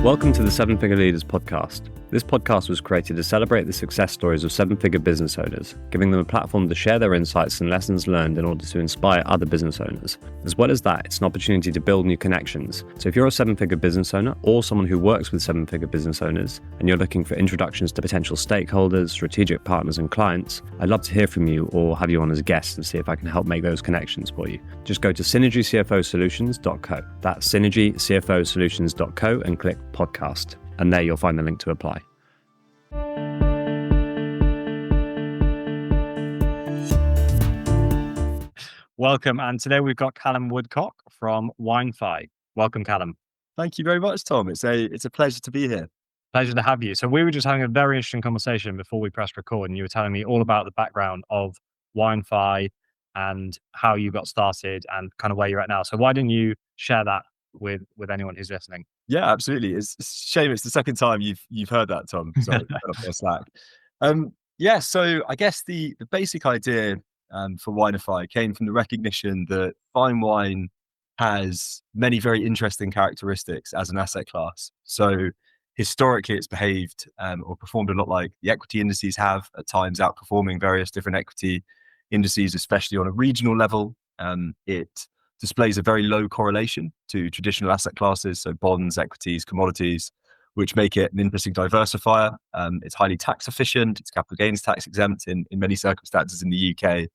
Welcome to the Seven Figure Leaders podcast. This podcast was created to celebrate the success stories of seven-figure business owners, giving them a platform to share their insights and lessons learned in order to inspire other business owners. As well as that, it's an opportunity to build new connections. So if you're a seven-figure business owner or someone who works with seven-figure business owners and you're looking for introductions to potential stakeholders, strategic partners and clients, I'd love to hear from you or have you on as a guest and see if I can help make those connections for you. Just go to synergycfosolutions.co. That's synergycfosolutions.co and click podcast. And there you'll find the link to apply. Welcome, and today we've got Callum Woodcock from WineFi. Welcome, Callum. Thank you very much, Tom. It's a pleasure to be here. Pleasure to have you. So we were just having a very interesting conversation before we pressed record, and you were telling me all about the background of WineFi and how you got started and kind of where you're at now. So why didn't you share that with anyone who's listening? Yeah, absolutely. It's a shame it's the second time you've heard that, Tom. So Slack. So I guess the basic idea for WineFi came from the recognition that fine wine has many very interesting characteristics as an asset class. So historically, it's behaved or performed a lot like the equity indices have, at times outperforming various different equity indices, especially on a regional level. It displays a very low correlation to traditional asset classes, so bonds, equities, commodities, which make it an interesting diversifier. It's highly tax efficient, it's capital gains tax exempt in many circumstances in the UK.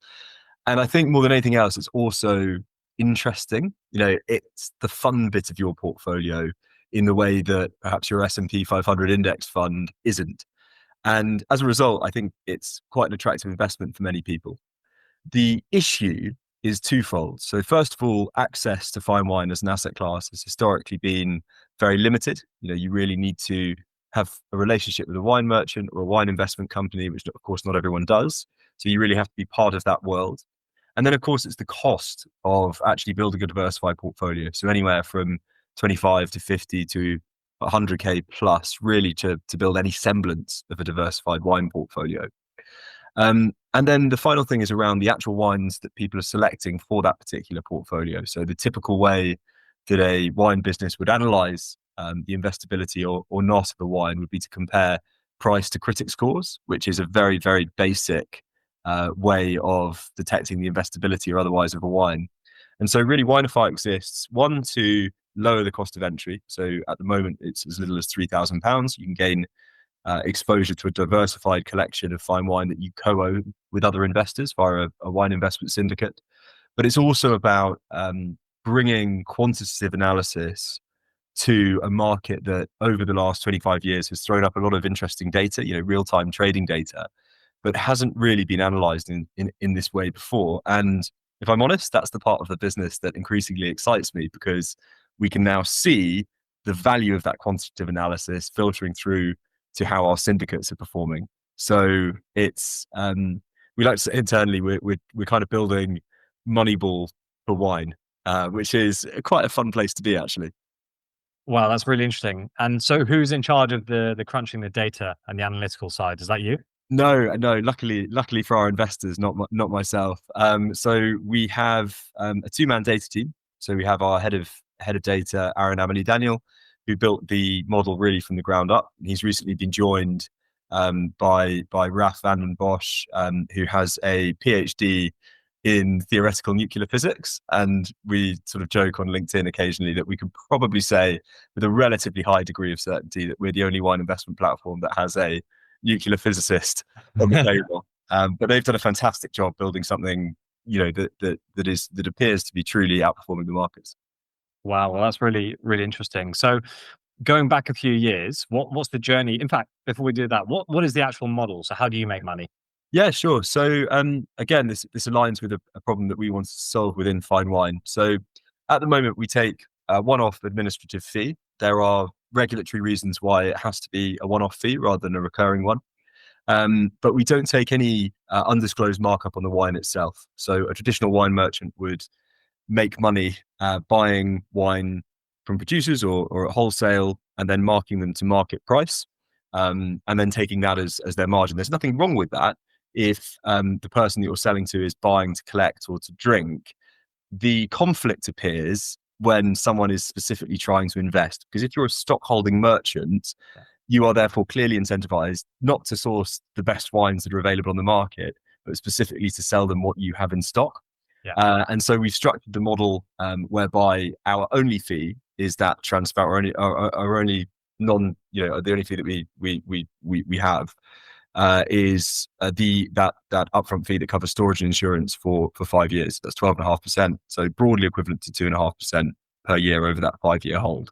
And I think more than anything else, it's also interesting. It's the fun bit of your portfolio in the way that perhaps your S&P 500 index fund isn't. And as a result, I think it's quite an attractive investment for many people. The issue is twofold. So first of all, access to fine wine as an asset class has historically been very limited. You really need to have a relationship with a wine merchant or a wine investment company, which of course not everyone does. So you really have to be part of that world. And then of course it's the cost of actually building a diversified portfolio. So anywhere from 25 to 50 to 100K plus really to build any semblance of a diversified wine portfolio. And then the final thing is around the actual wines that people are selecting for that particular portfolio. So the typical way that a wine business would analyze the investability or not of a wine would be to compare price to critic scores, which is a very, very basic way of detecting the investability or otherwise of a wine. And so really WineFi exists, one, to lower the cost of entry. So at the moment, it's as little as £3,000. You can gain exposure to a diversified collection of fine wine that you co-own with other investors via a wine investment syndicate. But it's also about bringing quantitative analysis to a market that over the last 25 years has thrown up a lot of interesting data, real-time trading data, but hasn't really been analyzed in this way before. And if I'm honest, that's the part of the business that increasingly excites me, because we can now see the value of that quantitative analysis filtering through to how our syndicates are performing. So it's we like to say internally we're kind of building Moneyball for wine, which is quite a fun place to be, actually. Wow, that's really interesting. And so who's in charge of the crunching the data and the analytical side? Is that you? No. Luckily for our investors, not myself. So we have a two-man data team. So we have our head of data, Aaron Amelie Daniel, who built the model really from the ground up. He's recently been joined by Raf van den Bosch, who has a PhD in theoretical nuclear physics. And we sort of joke on LinkedIn occasionally that we could probably say with a relatively high degree of certainty that we're the only wine investment platform that has a nuclear physicist on the table. But they've done a fantastic job building something, that appears to be truly outperforming the markets. Wow, well, that's really, really interesting. So going back a few years, what's the journey? In fact, before we do that, what is the actual model? So how do you make money? Yeah, sure. So again, this aligns with a problem that we want to solve within fine wine. So at the moment, we take a one-off administrative fee. There are regulatory reasons why it has to be a one-off fee rather than a recurring one. But we don't take any undisclosed markup on the wine itself. So a traditional wine merchant would make money buying wine from producers or at wholesale and then marking them to market price, and then taking that as their margin. There's nothing wrong with that if the person that you're selling to is buying to collect or to drink. The conflict appears when someone is specifically trying to invest. Because if you're a stock holding merchant, you are therefore clearly incentivized not to source the best wines that are available on the market, but specifically to sell them what you have in stock. And so we've structured the model whereby our only fee is that transparent, our only non, the only fee that we have is that upfront fee that covers storage and insurance for 5 years. That's 12.5%. So broadly equivalent to 2.5% per year over that 5-year hold.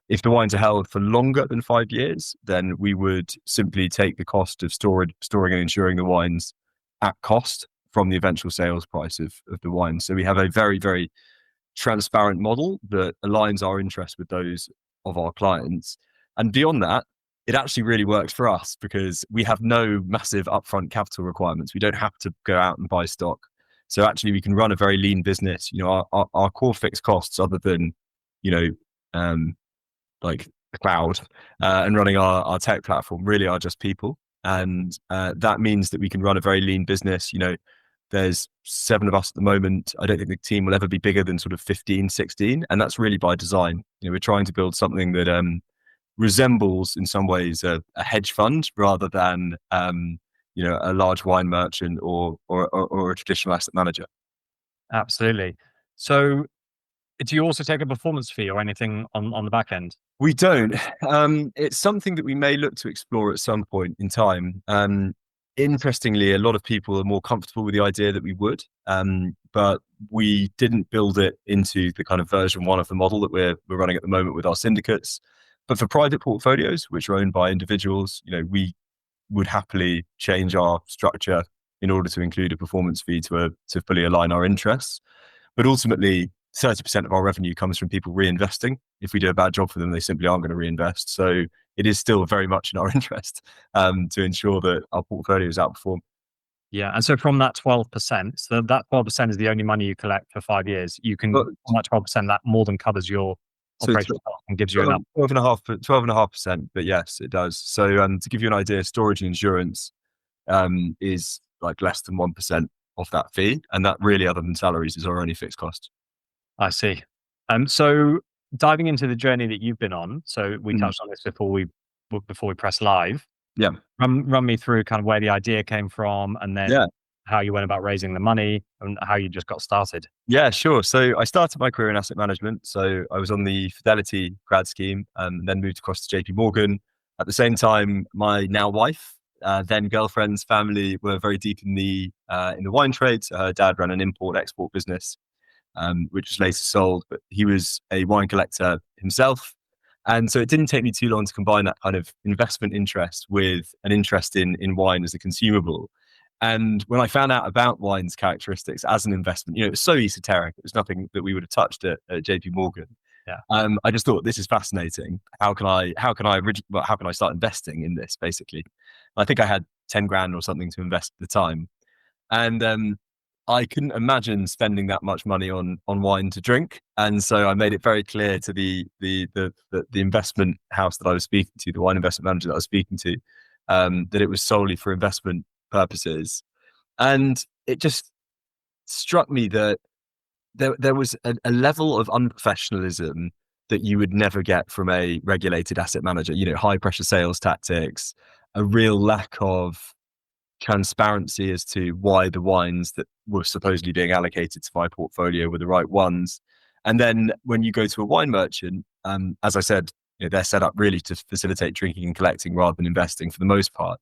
If the wines are held for longer than 5 years, then we would simply take the cost of storing and insuring the wines at cost from the eventual sales price of the wine. So we have a very, very transparent model that aligns our interests with those of our clients. And beyond that, it actually really works for us because we have no massive upfront capital requirements. We don't have to go out and buy stock. So actually we can run a very lean business. Our core fixed costs, other than, like the cloud and running our tech platform, really are just people. And that means that we can run a very lean business. There's 7 of us at the moment. I don't think the team will ever be bigger than sort of 15, 16. And that's really by design. We're trying to build something that resembles in some ways a hedge fund rather than, a large wine merchant or a traditional asset manager. Absolutely. So do you also take a performance fee or anything on the back end? We don't. It's something that we may look to explore at some point in time. Interestingly, a lot of people are more comfortable with the idea that we would, but we didn't build it into the kind of version 1 of the model that we're running at the moment with our syndicates. But for private portfolios, which are owned by individuals, we would happily change our structure in order to include a performance fee to fully align our interests. But ultimately, 30% of our revenue comes from people reinvesting. If we do a bad job for them, they simply aren't going to reinvest. So it is still very much in our interest to ensure that our portfolios outperform. Yeah. And so from that 12%, so that 12% is the only money you collect for 5 years. You can, on that 12%, that more than covers your operational cost and gives you enough. 12.5%, but yes, it does. So to give you an idea, storage and insurance is like less than 1% of that fee. And that really, other than salaries, is our only fixed cost. I see. So diving into the journey that you've been on, so we touched on this before we press live. Yeah. Run me through kind of where the idea came from, and then how you went about raising the money and how you just got started. Yeah, sure. So I started my career in asset management. So I was on the Fidelity grad scheme and then moved across to JP Morgan. At the same time, my now wife, then girlfriend's family were very deep in the wine trade. So her dad ran an import-export business, which was later sold, but he was a wine collector himself. And so it didn't take me too long to combine that kind of investment interest with an interest in wine as a consumable. And when I found out about wine's characteristics as an investment, it was so esoteric. It was nothing that we would have touched at JP Morgan. Yeah. I just thought, this is fascinating. How can I start investing in this, basically? I think I had 10 grand or something to invest at the time. And I couldn't imagine spending that much money on wine to drink. And so I made it very clear to the investment house that I was speaking to, the wine investment manager that I was speaking to, that it was solely for investment purposes. And it just struck me that there was a level of unprofessionalism that you would never get from a regulated asset manager, high pressure sales tactics, a real lack of transparency as to why the wines that were supposedly being allocated to my portfolio were the right ones. And then when you go to a wine merchant, as I said, they're set up really to facilitate drinking and collecting rather than investing for the most part.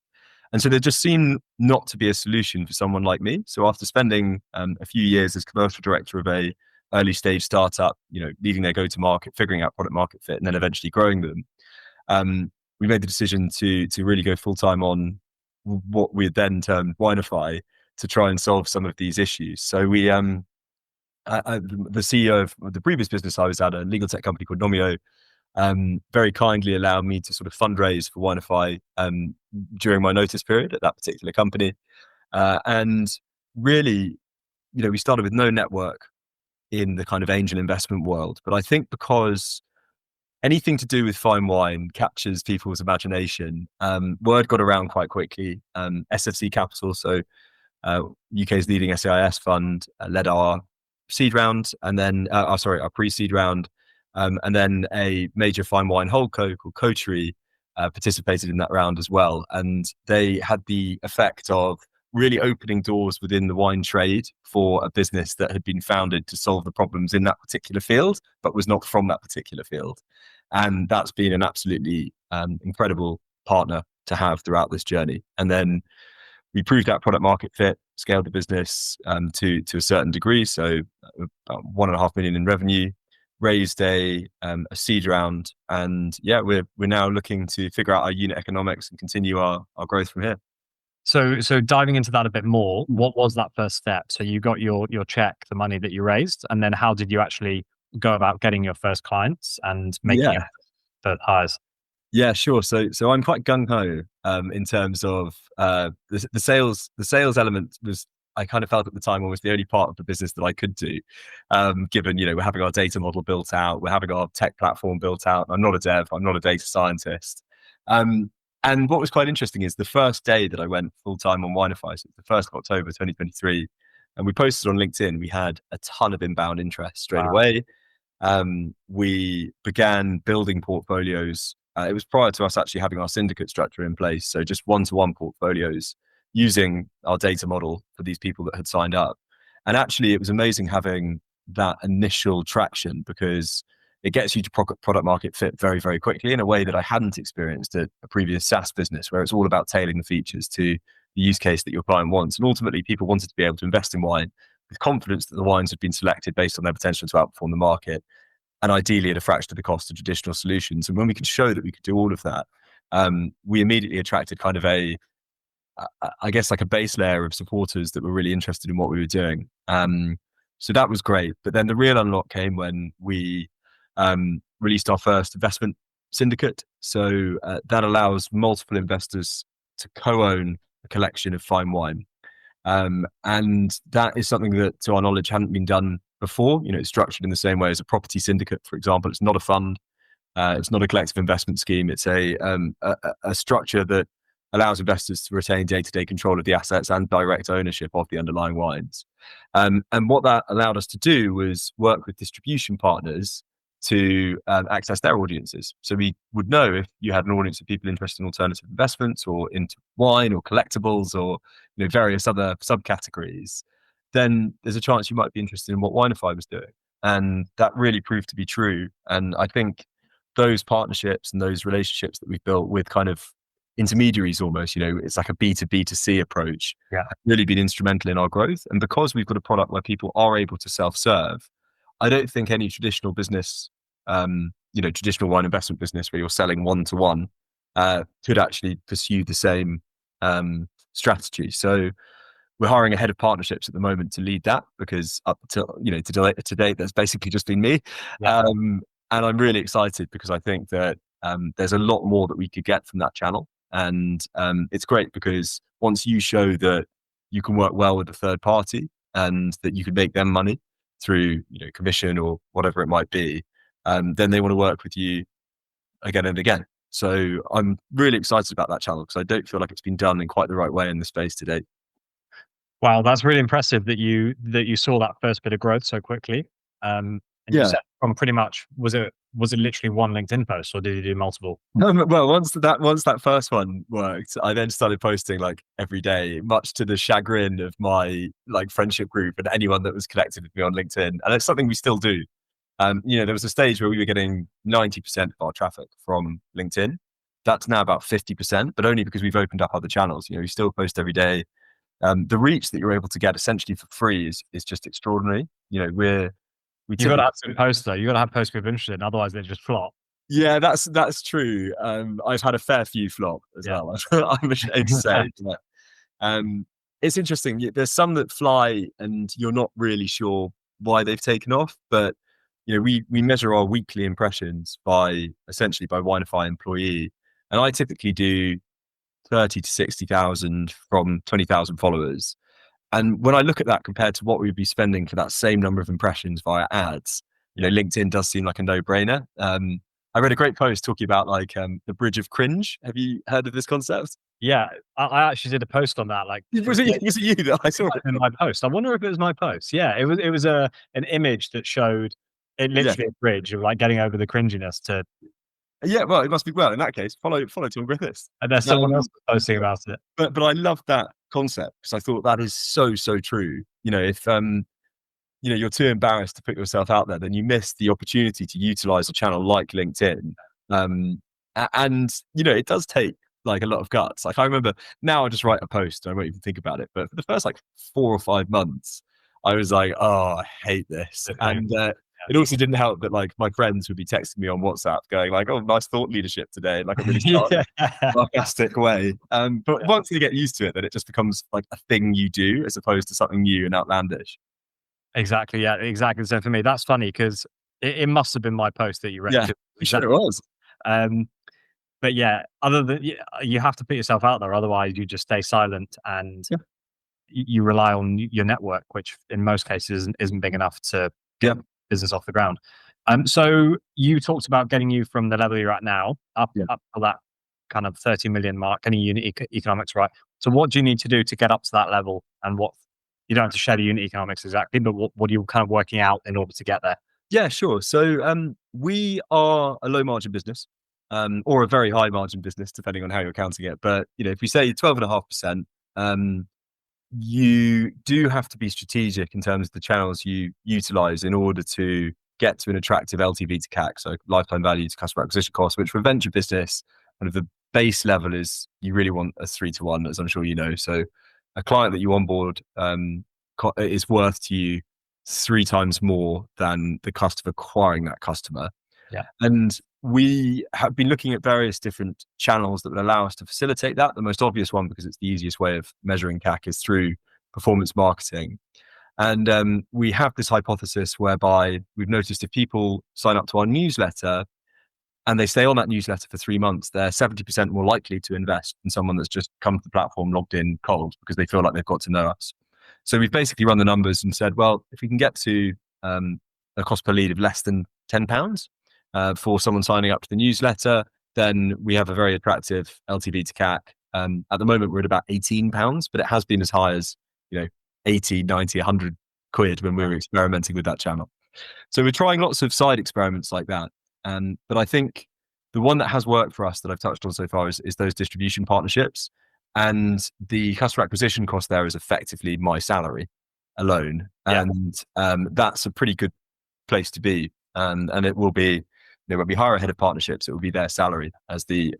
And so there just seemed not to be a solution for someone like me. So after spending a few years as commercial director of a early stage startup, leading their go-to-market, figuring out product market fit, and then eventually growing them, we made the decision to really go full-time on what we then termed WineFi to try and solve some of these issues. So we, the CEO of the previous business I was at, a legal tech company called Nomio, very kindly allowed me to sort of fundraise for WineFi during my notice period at that particular company. And really, we started with no network in the kind of angel investment world. But I think because anything to do with fine wine captures people's imagination, word got around quite quickly. SFC Capital, so UK's leading SAIS fund, led our seed round, and then our pre-seed round, and then a major fine wine holdco called Coterie participated in that round as well, and they had the effect of really opening doors within the wine trade for a business that had been founded to solve the problems in that particular field, but was not from that particular field. And that's been an absolutely incredible partner to have throughout this journey. And then we proved that product market fit, scaled the business to a certain degree. So about 1.5 million in revenue, raised a seed round, and yeah, we're now looking to figure out our unit economics and continue our growth from here. So diving into that a bit more, what was that first step? So you got your check, the money that you raised, and then how did you actually go about getting your first clients and making your first hires? Yeah, sure. So I'm quite gung ho in terms of the sales. The sales element was, I kind of felt at the time, almost the only part of the business that I could do, given we're having our data model built out, we're having our tech platform built out. I'm not a dev, I'm not a data scientist. And what was quite interesting is the first day that I went full time on WineFi, so the 1st of October 2023, and we posted on LinkedIn, we had a ton of inbound interest straight away. We began building portfolios. It was prior to us actually having our syndicate structure in place. So just one-to-one portfolios using our data model for these people that had signed up. And actually it was amazing having that initial traction, because it gets you to product market fit very, very quickly in a way that I hadn't experienced at a previous SaaS business, where it's all about tailoring the features to the use case that your client wants. And ultimately people wanted to be able to invest in wine with confidence that the wines had been selected based on their potential to outperform the market, and ideally at a fraction of the cost of traditional solutions. And when we could show that we could do all of that, we immediately attracted kind of I guess like a base layer of supporters that were really interested in what we were doing. So that was great. But then the real unlock came when we released our first investment syndicate. So that allows multiple investors to co-own a collection of fine wine. And that is something that, to our knowledge, hadn't been done before. It's structured in the same way as a property syndicate, for example. It's not a fund. It's not a collective investment scheme. It's a structure that allows investors to retain day-to-day control of the assets and direct ownership of the underlying wines. And what that allowed us to do was work with distribution partners to access their audiences. So we would know if you had an audience of people interested in alternative investments or into wine or collectibles or various other subcategories, then there's a chance you might be interested in what WineFi was doing. And that really proved to be true. And I think those partnerships and those relationships that we've built with kind of intermediaries almost, it's like a B2B2C approach, have really been instrumental in our growth. And because we've got a product where people are able to self-serve, I don't think any traditional business, traditional wine investment business where you're selling one-to-one could actually pursue the same strategy. So we're hiring a head of partnerships at the moment to lead that, because up to to date, that's basically just been me. And I'm really excited because I think that there's a lot more that we could get from that channel. And it's great because once you show that you can work well with a third party and that you can make them money through commission or whatever it might be, then they want to work with you again and again. So I'm really excited about that channel because I don't feel like it's been done in quite the right way in the space to date. Wow, that's really impressive that you saw that first bit of growth so quickly. And you said from pretty much, was it literally one LinkedIn post, or did you do multiple? Well, once that first one worked, I then started posting like every day, much to the chagrin of my friendship group and anyone that was connected with me on LinkedIn. And it's something we still do. There was a stage where we were getting 90% of our traffic from LinkedIn. That's now about 50%, but only because we've opened up other channels. We still post every day. The reach that you're able to get essentially for free is just extraordinary. You've got to have some posts though. You've got to have posts people are interested in, otherwise they just flop. Yeah, that's true. I've had a fair few flop as well. I'm ashamed to say. But, it's interesting. There's some that fly and you're not really sure why they've taken off, but we measure our weekly impressions by WineFi employee, and I typically do 30 to 60,000 from 20,000 followers. And when I look at that compared to what we'd be spending for that same number of impressions via ads, LinkedIn does seem like a no-brainer. I read a great post talking about like the bridge of cringe. Have you heard of this concept? Yeah, I actually did a post on that. Like, Was it you that I saw it? in my post. I wonder if it was my post. Yeah, it was an image that showed it Yeah. literally a bridge of like getting over the cringiness to, Yeah, well, it must be well in that case. Follow Tom Griffiths. and there's someone else Um, posting about it. but I love that concept because I thought that is so true. If you're too embarrassed to put yourself out there, then you miss the opportunity to utilize a channel like LinkedIn. And it does take like a lot of guts. Like I remember now I just write a post, I won't even think about it. But for the first like 4 or 5 months, I was like, oh, I hate this. And it also didn't help that like my friends would be texting me on WhatsApp going like, oh, nice thought leadership today, like a really sarcastic way. But once you get used to it, then it just becomes like a thing you do as opposed to something new and outlandish. Exactly. Yeah, exactly. So for me, that's funny because it must have been my post that you read. Yeah, I'm sure it was. Um, but yeah, other than you have to put yourself out there, otherwise you just stay silent and Yeah. you rely on your network, which in most cases isn't big enough to Yeah. get business off the ground. So you talked about getting you from the level you're at now up to that kind of 30 million mark, any unit economics, right? So what do you need to do to get up to that level, and what you don't have to share the unit economics exactly, but what are you kind of working out in order to get there? Yeah, sure. So we are a low margin business, or a very high margin business, depending on how you're counting it. But if we say 12.5%, you do have to be strategic in terms of the channels you utilize in order to get to an attractive LTV to CAC, so lifetime value to customer acquisition cost, which for a venture business, kind of the base level is you really want a 3 to 1, as I'm sure you know. So a client that you onboard is worth to you 3 times more than the cost of acquiring that customer. Yeah. And we have been looking at various different channels that would allow us to facilitate that. The most obvious one, because it's the easiest way of measuring CAC, is through performance marketing. And we have this hypothesis whereby we've noticed if people sign up to our newsletter and they stay on that newsletter for 3 months, they're 70% more likely to invest than someone that's just come to the platform logged in cold because they feel like they've got to know us. So we've basically run the numbers and said, well, if we can get to a cost per lead of less than £10 for someone signing up to the newsletter, then we have a very attractive LTV to CAC. At the moment, we're at about £18, but it has been as high as 80, 90, 100 quid when we were experimenting with that channel. So we're trying lots of side experiments like that. But I think the one that has worked for us that I've touched on so far is those distribution partnerships. And the customer acquisition cost there is effectively my salary alone. Yeah. And that's a pretty good place to be. And it will be, when we hire a head of partnerships, it will be their salary as the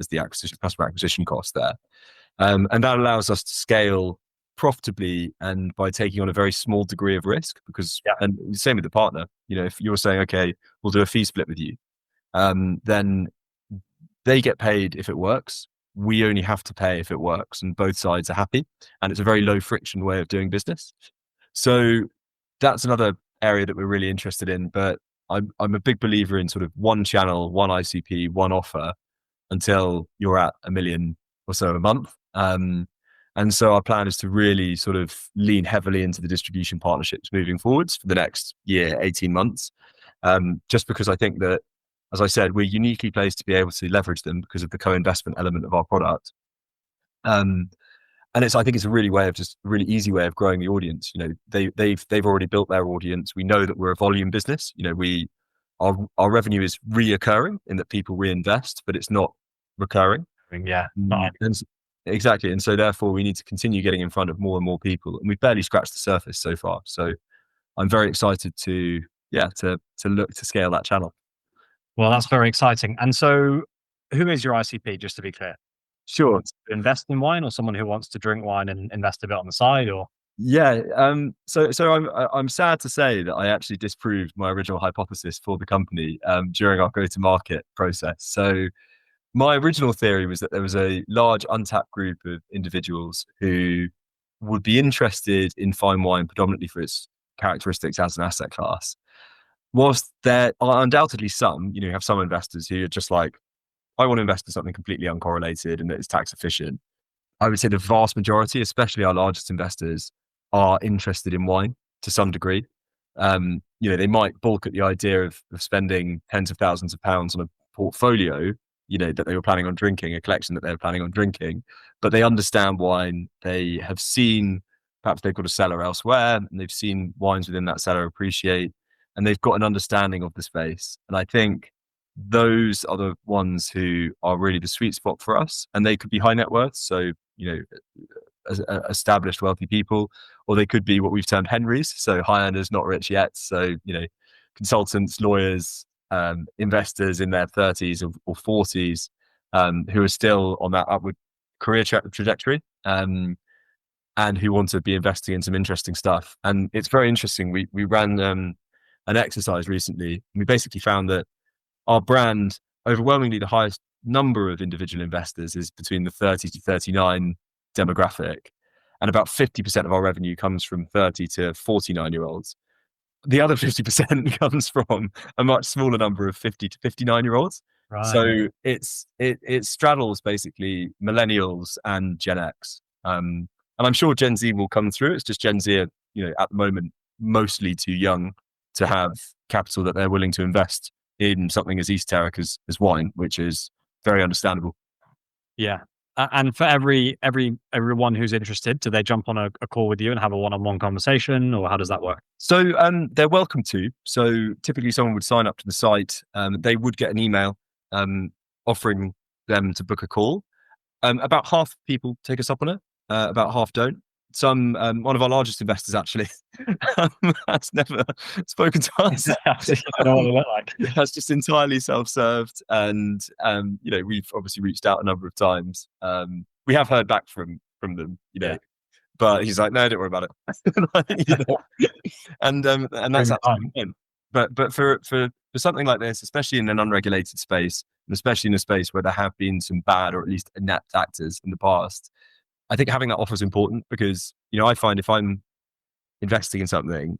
customer acquisition cost there. And that allows us to scale profitably and by taking on a very small degree of risk, because, and same with the partner, if you're saying, okay, we'll do a fee split with you, then they get paid if it works. We only have to pay if it works, and both sides are happy. And it's a very low friction way of doing business. So that's another area that we're really interested in. But I'm a big believer in sort of one channel, one ICP, one offer until you're at 1 million or so a month. And so our plan is to really sort of lean heavily into the distribution partnerships moving forwards for the next year, 18 months. Just because I think that, as I said, we're uniquely placed to be able to leverage them because of the co-investment element of our product. And I think it's a really easy way of growing the audience. They've already built their audience. We know that we're a volume business. Our revenue is reoccurring in that people reinvest, but it's not recurring. Yeah. Exactly. And so therefore we need to continue getting in front of more and more people. And we've barely scratched the surface so far. So I'm very excited to look to scale that channel. Well, that's very exciting. And so who is your ICP, just to be clear? Sure. To invest in wine, or someone who wants to drink wine and invest a bit on the side, or? Yeah. So I'm sad to say that I actually disproved my original hypothesis for the company during our go-to-market process. So my original theory was that there was a large untapped group of individuals who would be interested in fine wine predominantly for its characteristics as an asset class. Whilst there are undoubtedly some, you have some investors who are just like, I want to invest in something completely uncorrelated and that is tax efficient. I would say the vast majority, especially our largest investors, are interested in wine to some degree. They might balk at the idea of spending tens of thousands of pounds on a portfolio, that they were planning on drinking, a collection that they were planning on drinking, but they understand wine. They have seen, perhaps they've got a cellar elsewhere and they've seen wines within that cellar appreciate, and they've got an understanding of the space. And I think those are the ones who are really the sweet spot for us. And they could be high net worth, so, established wealthy people, or they could be what we've termed Henrys, so high earners, not rich yet. So, consultants, lawyers, investors in their 30s or 40s, who are still on that upward career trajectory, and who want to be investing in some interesting stuff. And it's very interesting. We ran an exercise recently. We basically found that our brand, overwhelmingly the highest number of individual investors is between the 30 to 39 demographic, and about 50% of our revenue comes from 30 to 49-year-olds. The other 50% comes from a much smaller number of 50 to 59-year-olds. Right. So it straddles basically millennials and Gen X. And I'm sure Gen Z will come through. It's just Gen Z are, at the moment, mostly too young to have capital that they're willing to invest in something as esoteric as wine, which is very understandable. Yeah. And for everyone who's interested, do they jump on a call with you and have a one-on-one conversation, or how does that work? So they're welcome to. So typically someone would sign up to the site. They would get an email offering them to book a call. About half people take us up on it. About half don't. Some one of our largest investors actually has never spoken to us. I don't know what they look like. That's just entirely self-served, and we've obviously reached out a number of times. We have heard back from them, but he's like, no, don't worry about it. And that's absolutely fine. But for something like this, especially in an unregulated space, and especially in a space where there have been some bad or at least inept actors in the past, I think having that offer is important, because, I find if I'm investing in something,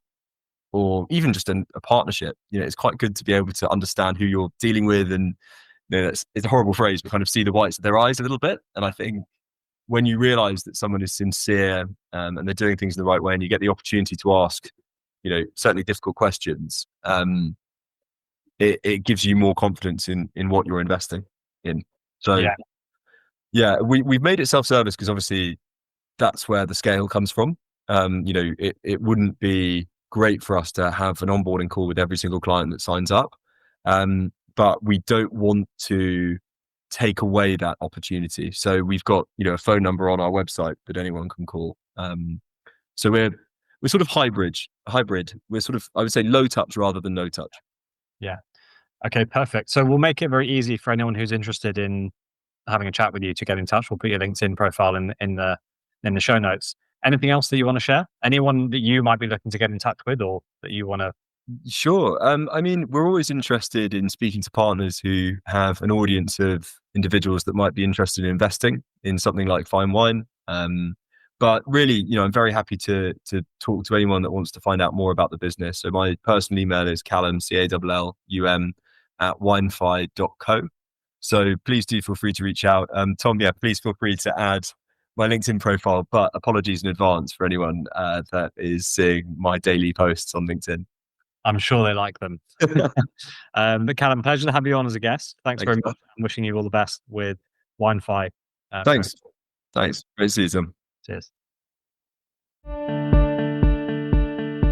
or even just a partnership, it's quite good to be able to understand who you're dealing with. And, it's a horrible phrase, but kind of see the whites of their eyes a little bit. And I think when you realize that someone is sincere, and they're doing things in the right way, and you get the opportunity to ask, certainly difficult questions, it gives you more confidence in what you're investing in. So, yeah, we've made it self-service because obviously that's where the scale comes from. It wouldn't be great for us to have an onboarding call with every single client that signs up. But we don't want to take away that opportunity. So we've got, a phone number on our website that anyone can call. So we're sort of hybrid. We're sort of, I would say, low touch rather than no touch. Yeah. Okay, perfect. So we'll make it very easy for anyone who's interested in having a chat with you to get in touch. We'll put your LinkedIn profile in the show notes. Anything else that you want to share? Anyone that you might be looking to get in touch with, or that you want to? Sure. We're always interested in speaking to partners who have an audience of individuals that might be interested in investing in something like fine wine. But really, I'm very happy to talk to anyone that wants to find out more about the business. So my personal email is Callum, CALLUM, @winefi.co. So please do feel free to reach out. Tom, please feel free to add my LinkedIn profile, but apologies in advance for anyone that is seeing my daily posts on LinkedIn. I'm sure they like them. But Callum, pleasure to have you on as a guest. Thanks very much. I'm wishing you all the best with WineFi. Thanks. Great to see you, Tom. Cheers.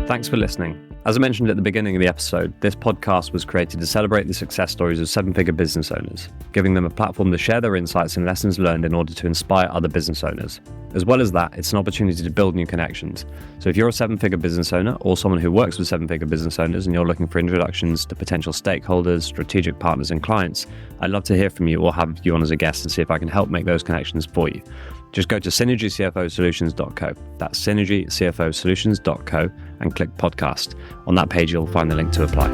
Thanks for listening. As I mentioned at the beginning of the episode, this podcast was created to celebrate the success stories of seven-figure business owners, giving them a platform to share their insights and lessons learned in order to inspire other business owners. As well as that, it's an opportunity to build new connections. So if you're a seven-figure business owner or someone who works with seven-figure business owners and you're looking for introductions to potential stakeholders, strategic partners and clients, I'd love to hear from you or have you on as a guest and see if I can help make those connections for you. Just go to synergycfosolutions.co. That's synergycfosolutions.co and click podcast. On that page, you'll find the link to apply.